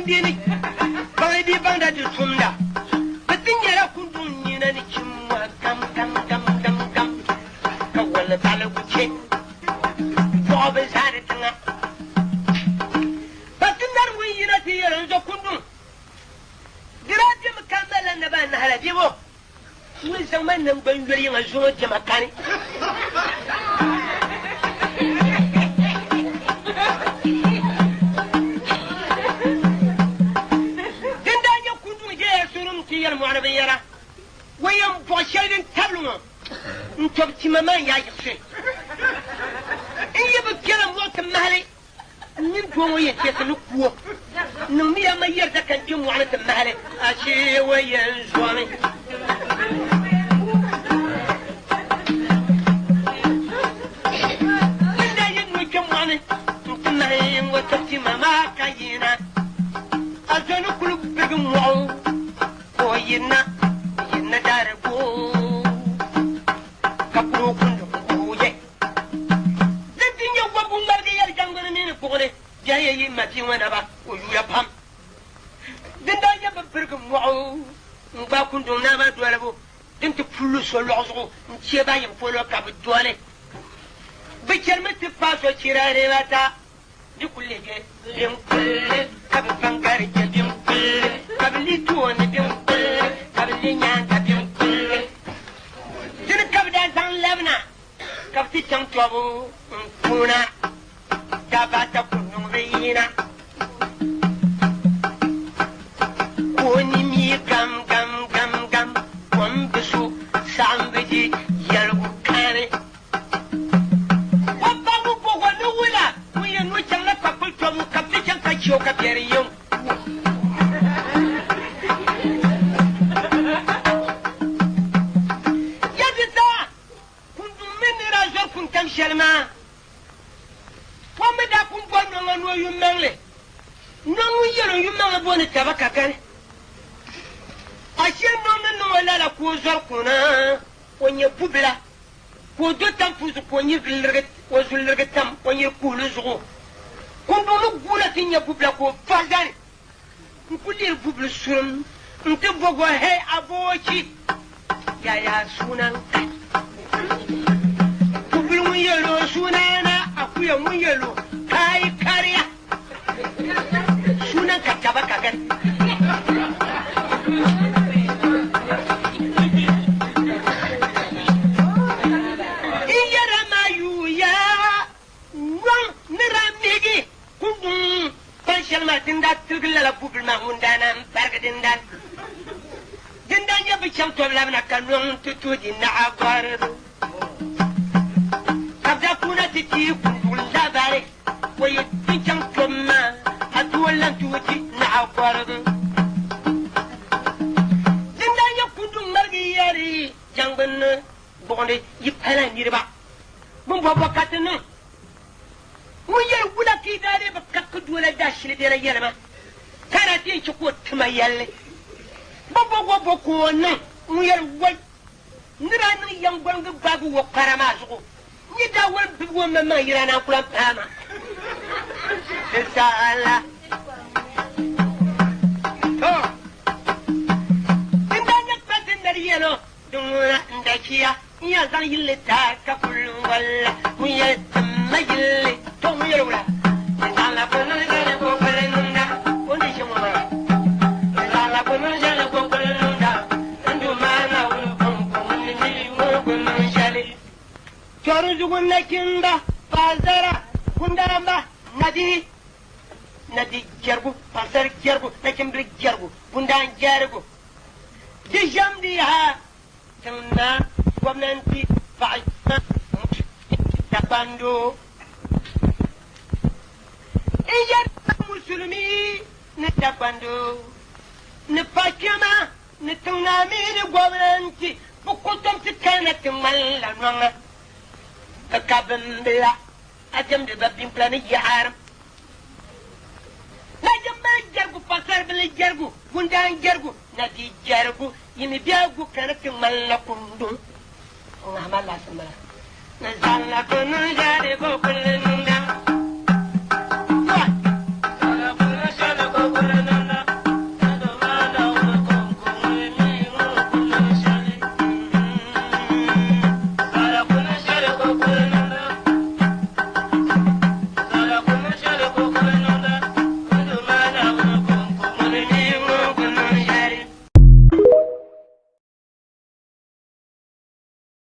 dini bang di bang da tumda batin yara kundun ni na ni kimwa gam ka wala tala kuche ko be sare tanga batin dar wi yina ti yara zo kundun dirati makambala na ban hala dibo mun zaman nan ban yari ma zo jamakani المعربية ويوم بوشيدن تبلغ انتبتي ماما يا يخشي إيه بكلام موت مهلي من دوم يتيس نقوة نمية ما يرد كان جم وعنة مهلي أشي وينزواني إلا ينوي جم وعنة مهلي وتبتي ماما كاينا أزانو كل بقم وعو yinna darego kapro kundo kuje dinyo wabu marge yar jangone ni pogone jaye yi mati wana ba o yuya pam dinda ya babirgum mo ba kundo na ba dolabo dinti pullu so lozo ntie ba yim polo ka bu dole be kermeti paso cirare wata di kulle je dim kulle ka bu bangare je dim kulle ka bu litu ni dim Kapti chang tuabu kuna kabata kunung reina kuni mi gam wambesu sambeji yalgu kane wabangu bogo nuwila wiya nu chang la kapul tuabu kapti chang kachio kapieri yong Shelma wambe da kun bon no yu mengle no yero yu mengle bon tabaka kan ashir no wala la ko zor kuna onye bubla ko do tam fuzu ko nyi vilrget ko zulrget tam onye kulu zugo kun do gula tinya bubla ko fazan kulir bubla surum nte bogo he abochi ya sunan yelo sunana akuya mun yelo kai kariya sunan ka taba kagan iyara mayu ya wan niramigi kundum pension martin da tugla la bubul ma hundana barka dindan ya bi cham to labna kanun tutu dinna agar تجي ولا بارك ويتجم كما أتولى توجي نعبرد زندان يكون مرجياري جنبنا بغني يبهلا نيربا من بابا كاتنا ويا ولا كيداري بككد ولا داش لدينا يلما كانت ينشكو تميل بابا وبكونا ويا وي نرانو ينبغي بابو وقرامازو Nida wan biwa mama irana kula pama. Sala. Oh. Indanya patendari yano. Dumuna ndakia. Nya zan yille ta kapulu wala. Muya tamayille. Tomuya wala. Sala kono jale ko pelenunda. Ondi shomama. Sala kono jale ko pelenunda. Ndumana wulu konko ni wo kono jale. Chorujugun nakinda bazara kundaramba nadi jargu pasar jargu nakimri jargu kundan jargu dijamdi ha tanna gwamnati fa'ina tabando ijar muslimi ne tabando ne pakama ne tunami ne gwamnati bukutum tikana timalla nanga كابن بلا أجم دبابين بلاني يعارم لا جمع جرقو فصار بلا جرقو وندان جرقو نادي جرقو يمي بياغو كانت ملكم دون ونعمل لا سمع نزال لكم نجاري بوكل